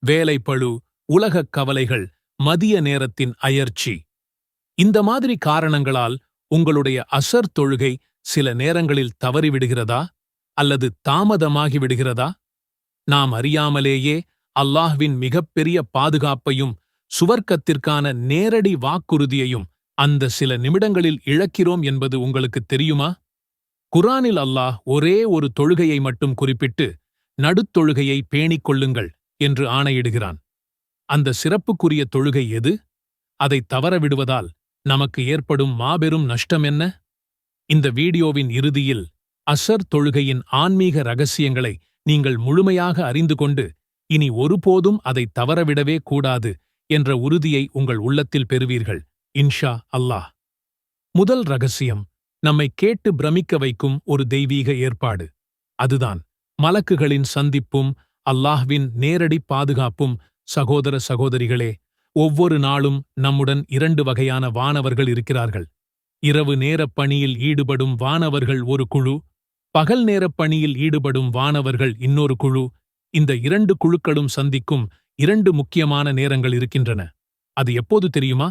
வேலைப்பளு, உலகக் கவலைகள், மதிய நேரத்தின் அயர்ச்சி. இந்த மாதிரி காரணங்களால் உங்களுடைய அசர் தொழுகை சில நேரங்களில் தவறிவிடுகிறதா அல்லது தாமதமாகி விடுகிறதா? நாம் அறியாமலேயே அல்லாஹ்வின் மிகப்பெரிய பாதுகாப்பையும் சுவர்க்கத்திற்கான நேரடி வாக்குறுதியையும் அந்த சில நிமிடங்களில் இழக்கிறோம் என்பது உங்களுக்கு தெரியுமா? குர்ஆனில் அல்லாஹ் ஒரே ஒரு தொழுகையை மட்டும் குறிப்பிட்டு நடுத்தொழுகையை பேணிக் கொள்ளுங்கள் என்று ஆணையிடுகிறான். அந்த சிறப்புக்குரிய தொழுகை எது? அதை தவறவிடுவதால் நமக்கு ஏற்படும் மாபெரும் நஷ்டம் என்ன? இந்த வீடியோவின் இறுதியில் அசர் தொழுகையின் ஆன்மீக ரகசியங்களை நீங்கள் முழுமையாக அறிந்து கொண்டு இனி ஒருபோதும் அதை தவறவிடவே கூடாது என்ற உறுதியை உங்கள் உள்ளத்தில் பெறுவீர்கள் இன்ஷா அல்லாஹ். முதல் ரகசியம் நம்மை கேட்டு பிரமிக்க வைக்கும் ஒரு தெய்வீக ஏற்பாடு. அதுதான் மலக்குகளின் சந்திப்பும் அல்லாஹ்வின் நேரடி பாதுகாப்பும். சகோதர சகோதரிகளே, ஒவ்வொரு நாளும் நம்முடன் 2 வகையான வானவர்கள் இருக்கிறார்கள். இரவு நேரப் பணியில் ஈடுபடும் வானவர்கள் ஒரு குழு, பகல் நேரப் பணியில் ஈடுபடும் வானவர்கள் இன்னொரு குழு. இந்த 2 குழுக்களும் சந்திக்கும் 2 முக்கியமான நேரங்கள் இருக்கின்றன. அது எப்போது தெரியுமா?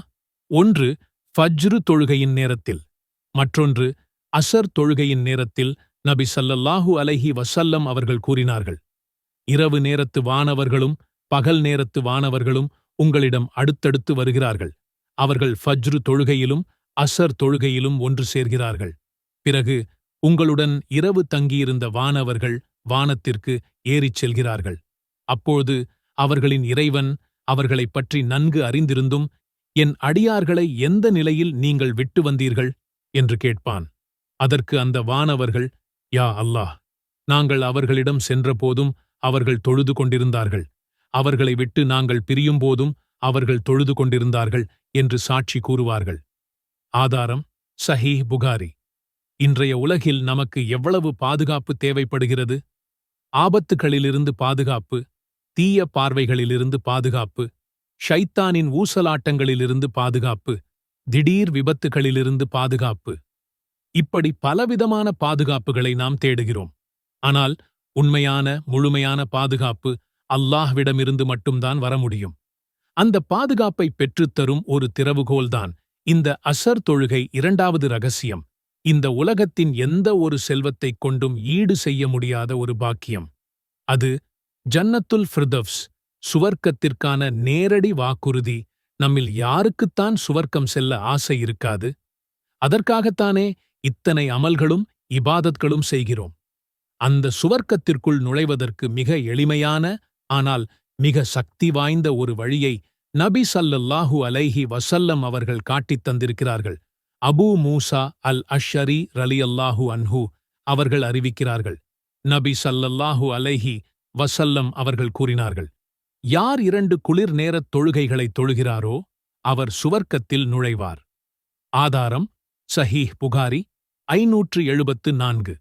ஒன்று ஃபஜ்ரு தொழுகையின் நேரத்தில், மற்றொன்று அசர் தொழுகையின் நேரத்தில். நபி ஸல்லல்லாஹு அலைஹி வஸல்லம் அவர்கள் கூறினார்கள், இரவு நேரத்து வானவர்களும் பகல் நேரத்து வானவர்களும் உங்களிடம் அடுத்தடுத்து வருகிறார்கள். அவர்கள் ஃபஜ்ரு தொழுகையிலும் அசர் தொழுகையிலும் ஒன்று சேர்கிறார்கள். பிறகு உங்களுடன் இரவு தங்கியிருந்த வானவர்கள் வானத்திற்கு ஏறிச் செல்கிறார்கள். அப்போது அவர்களின் இறைவன் அவர்களைப் பற்றி நன்கு அறிந்திருந்தும், என் அடியார்களை எந்த நிலையில் நீங்கள் விட்டு வந்தீர்கள் என்று கேட்பான். அதற்கு அந்த வானவர்கள், யா அல்லாஹ், நாங்கள் அவர்களிடம் சென்றபோதும் அவர்கள் தொழுது கொண்டிருந்தார்கள், அவர்களை விட்டு நாங்கள் பிரியும்போதும் அவர்கள் தொழுது கொண்டிருந்தார்கள் என்று சாட்சி கூறுவார்கள். ஆதாரம் சஹீஹ் புகாரி. இன்றைய உலகில் நமக்கு எவ்வளவு பாதுகாப்பு தேவைப்படுகிறது? ஆபத்துகளிலிருந்து பாதுகாப்பு, தீய பார்வைகளிலிருந்து பாதுகாப்பு, ஷைத்தானின் ஊசலாட்டங்களிலிருந்து பாதுகாப்பு, திடீர் விபத்துகளிலிருந்து பாதுகாப்பு. இப்படி பலவிதமான பாதுகாப்புகளை நாம் தேடுகிறோம். ஆனால் உண்மையான முழுமையான பாதுகாப்பு அல்லாஹ்விடமிருந்து மட்டும்தான் வர முடியும். அந்த பாதுகாப்பை பெற்றுத்தரும் ஒரு திறவுகோல்தான் இந்த அசர் தொழுகை. 2வது ரகசியம், இந்த உலகத்தின் எந்த ஒரு செல்வத்தைக் கொண்டும் ஈடு செய்ய முடியாத ஒரு பாக்கியம். அது ஜன்னத்துல் ஃபிர்தவ்ஸ், சுவர்க்கத்திற்கான நேரடி வாக்குறுதி. நம்மில் யாருக்குத்தான் சுவர்க்கம் செல்ல ஆசை இருக்காது? அதற்காகத்தானே இத்தனை அமல்களும் இபாதத்களும் செய்கிறோம். அந்த சுவர்க்கத்திற்குள் நுழைவதற்கு மிக எளிமையான ஆனால் மிக சக்தி வாய்ந்த ஒரு வழியை நபி ஸல்லல்லாஹு அலைஹி வஸல்லம் அவர்கள் காட்டித் தந்திருக்கிறார்கள். அபூ மூசா அல் அஷ்ஷரி ரலியல்லாஹு அன்ஹு அவர்கள் அறிவிக்கிறார்கள், நபி ஸல்லல்லாஹு அலைஹி வஸல்லம் அவர்கள் கூறினார்கள், யார் 2 குளிர் நேரத் தொழுகைகளை தொழுகிறாரோ அவர் சுவர்க்கத்தில் நுழைவார். ஆதாரம் சஹீஹ் புகாரி 574.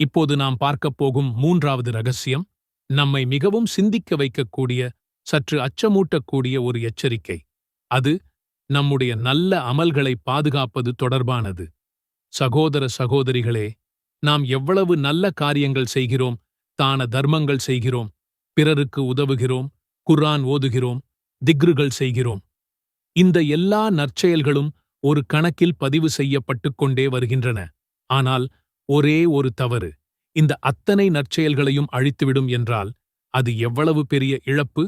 இப்போது நாம் பார்க்கப் போகும் 3வது ரகசியம் நம்மை மிகவும் சிந்திக்க வைக்கக்கூடிய, சற்று அச்சமூட்டக்கூடிய ஒரு எச்சரிக்கை. அது நம்முடைய நல்ல அமல்களை பாதுகாப்பது தொடர்பானது. சகோதர சகோதரிகளே, நாம் எவ்வளவு நல்ல காரியங்கள் செய்கிறோம், தான தர்மங்கள் செய்கிறோம், பிறருக்கு உதவுகிறோம், குர்ஆன் ஓதுகிறோம், திக்ருகள் செய்கிறோம். இந்த எல்லா நற்செயல்களும் ஒரு கணக்கில் பதிவு செய்யப்பட்டுக் கொண்டே வருகின்றன. ஆனால் ஒரே ஒரு தவறு இந்த அத்தனை நற்செயல்களையும் அழித்துவிடும் என்றால் அது எவ்வளவு பெரிய இழப்பு?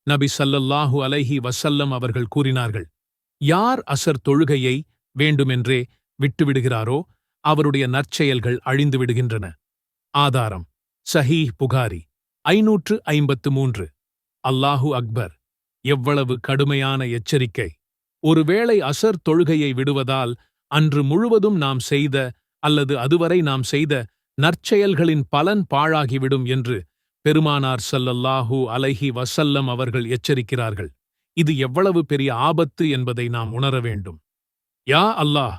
நபி ஸல்லல்லாஹு அலைஹி வஸல்லம் அவர்கள் கூறினார்கள், யார் அசர் தொழுகையை வேண்டுமென்றே விட்டுவிடுகிறாரோ அவருடைய நற்செயல்கள் அழிந்து விடுகின்றன. ஆதாரம் சஹீஹ் புகாரி 553. அல்லாஹு அக்பர்! எவ்வளவு கடுமையான எச்சரிக்கை! ஒருவேளை அசர் தொழுகையை விடுவதால் அன்று முழுவதும் நாம் செய்த அல்லது அதுவரை நாம் செய்த நற்செயல்களின் பலன் பாழாகிவிடும் என்று பெருமானார் ஸல்லல்லாஹு அலைஹி வஸல்லம் அவர்கள் எச்சரிக்கிறார்கள். இது எவ்வளவு பெரிய ஆபத்து என்பதை நாம் உணர வேண்டும். யா அல்லாஹ்,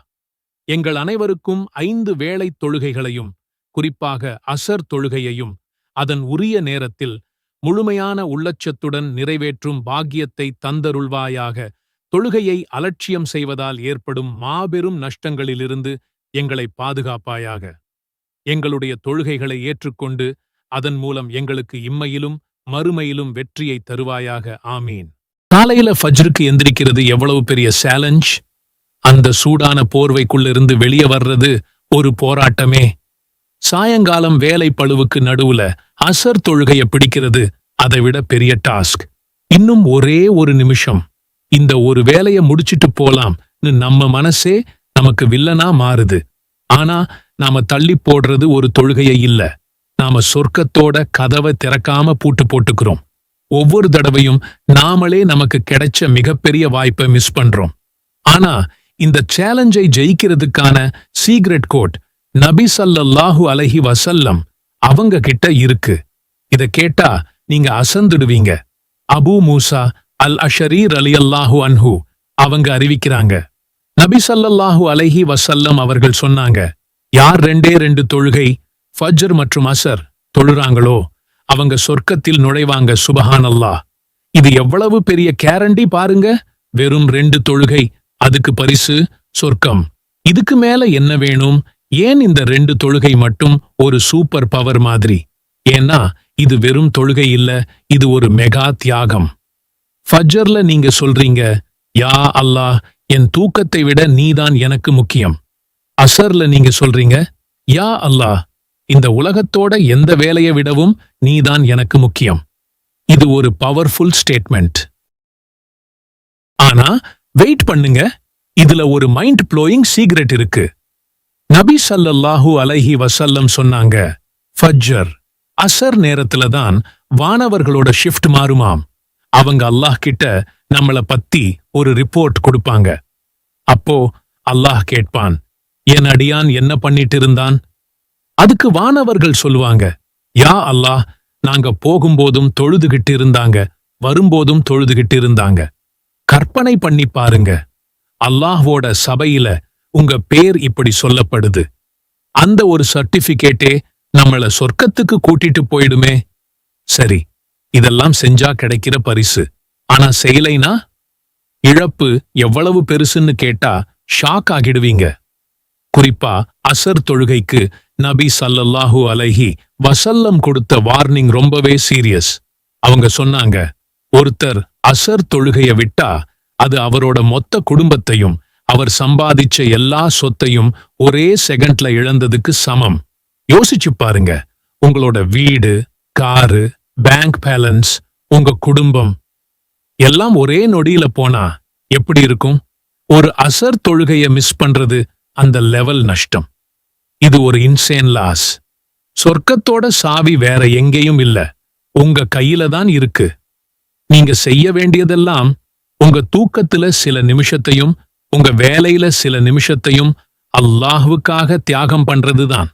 எங்கள் அனைவருக்கும் 5 வேளைத் தொழுகைகளையும், குறிப்பாக அசர் தொழுகையையும் அதன் உரிய நேரத்தில் முழுமையான உள்ளச்சத்துடன் நிறைவேற்றும் பாக்கியத்தை தந்தருள்வாயாக. தொழுகையை அலட்சியம் செய்வதால் ஏற்படும் மாபெரும் நஷ்டங்களிலிருந்து எங்களை பாதுகாப்பாயாக. எங்களுடைய தொழுகைகளை ஏற்றுக்கொண்டு அதன் மூலம் எங்களுக்கு இம்மையிலும் மறுமையிலும் வெற்றியை தருவாயாக ஆமீன். காலையில ஃபஜ்ருக்கு எந்திரிக்கிறது எவ்வளவு பெரிய சேலஞ்ச். அந்த சூடான போர்வைக்குள்ளிருந்து வெளியே வர்றது ஒரு போராட்டமே. சாயங்காலம் வேலை பளுவுக்கு நடுவுல அசர் தொழுகைய பிடிக்கிறது அதைவிட பெரிய டாஸ்க். இன்னும் ஒரே ஒரு நிமிஷம், இந்த ஒரு வேலைய முடிச்சிட்டு போலாம் நம்ம மனசே நமக்கு வில்லனா மாறுது. ஆனா நாம தள்ளி போடுறது ஒரு தொழுகையை இல்ல, நாம சொர்க்கத்தோட கதவை திறக்காம பூட்டு போட்டுக்கிறோம். ஒவ்வொரு தடவையும் நாமளே நமக்கு கிடைச்ச மிகப்பெரிய வாய்ப்பை மிஸ் பண்றோம். ஆனா இந்த சேலஞ்சை ஜெயிக்கிறதுக்கான சீக்ரெட் கோட் நபி ஸல்லல்லாஹு அலைஹி வஸல்லம் அவங்க கிட்ட இருக்கு. இத கேட்டா நீங்க அசந்துடுவீங்க. அபூ மூசா அல் அஷரி ரலியல்லாஹு அன்ஹு அவங்க அறிவிக்கிறாங்க, நபி ஸல்லல்லாஹு அலைஹி வஸல்லம் அவர்கள் சொன்னாங்க, யார் 2 தொழுகை ஃபஜ்ர் மற்றும் அசர் தொழுறாங்களோ அவங்க சொர்க்கத்தில் நுழைவாங்க. சுபஹானல்லாஹ். இது எவ்வளவு பெரிய கேரண்டி பாருங்க. வெறும் 2 தொழுகை, அதுக்கு பரிசு சொர்க்கம். இதுக்கு மேல என்ன வேணும்? ஏன் இந்த 2 தொழுகை மட்டும் ஒரு சூப்பர் பவர் மாதிரி? ஏன்னா இது வெறும் தொழுகை இல்ல, இது ஒரு மெகா தியாகம். ஃபஜ்ர்ல நீங்க சொல்றீங்க, யா அல்லாஹ், என் தூக்கத்தை விட நீதான் எனக்கு முக்கியம். அசர்ல நீங்க சொல்றீங்க, யா அல்லாஹ், இந்த உலகத்தோட எந்த வேலையை விடவும் நீதான் எனக்கு முக்கியம். இது ஒரு பவர்ஃபுல் ஸ்டேட்மெண்ட். ஆனா வெயிட் பண்ணுங்க, இதுல ஒரு மைண்ட் ப்ளோயிங் சீக்ரெட் இருக்கு. நபி ஸல்லல்லாஹு அலைஹி வஸல்லம் சொன்னாங்க, ஃபஜ்ர் அசர் நேரத்துல தான் வானவர்களோட ஷிஃப்ட் மாறுமாம். அவங்க அல்லாஹ் கிட்ட நம்மள பத்தி ஒரு ரிப்போர்ட் கொடுப்பாங்க. அப்போ அல்லாஹ் கேட்பான், என் அடியான் என்ன பண்ணிட்டு இருந்தான்? அதுக்கு வானவர்கள் சொல்லுவாங்க, யா அல்லாஹ், நாங்க போகும்போதும் தொழுதுகிட்டு இருந்தாங்க, வரும்போதும் தொழுதுகிட்டு இருந்தாங்க. கற்பனை பண்ணி பாருங்க, அல்லாஹ்வோட சபையில உங்க பேர் இப்படி சொல்லப்படுது. அந்த ஒரு சர்டிபிகேட்டே நம்மள சொர்க்கத்துக்கு கூட்டிட்டு போயிடுமே. சரி, இதெல்லாம் செஞ்சா கிடைக்கிற பரிசு. ஆனா செய்யலைனா இழப்பு எவ்வளவு பெருசுன்னு கேட்டா ஷாக் ஆகிடுவீங்க. குறிப்பா அசர் தொழுகைக்கு நபி ஸல்லல்லாஹு அலைஹி வஸல்லம் கொடுத்த வார்னிங் ரொம்பவே சீரியஸ். அவங்க சொன்னாங்க, ஒருத்தர் அசர் தொழுகைய விட்டா அது அவரோட மொத்த குடும்பத்தையும் அவர் சம்பாதிச்ச எல்லா சொத்தையும் ஒரே செகண்ட்ல இழந்ததுக்கு சமம். யோசிச்சு பாருங்க, உங்களோட வீடு, காரு, பேங்க் பேலன்ஸ், உங்க குடும்பம் எல்லாம் ஒரே நொடியில போனா எப்படி இருக்கும்? ஒரு அசர் தொழுகைய மிஸ் பண்றது அந்த லெவல் நஷ்டம். இது ஒரு இன்சேன் லாஸ். சொர்க்கத்தோட சாவி வேற எங்கேயும் இல்ல, உங்க கையில தான் இருக்கு. நீங்க செய்ய வேண்டியதெல்லாம் உங்க தூக்கத்துல சில நிமிஷத்தையும் உங்க வேலையில சில நிமிஷத்தையும் அல்லாஹ்வுக்காக தியாகம் பண்றதுதான்.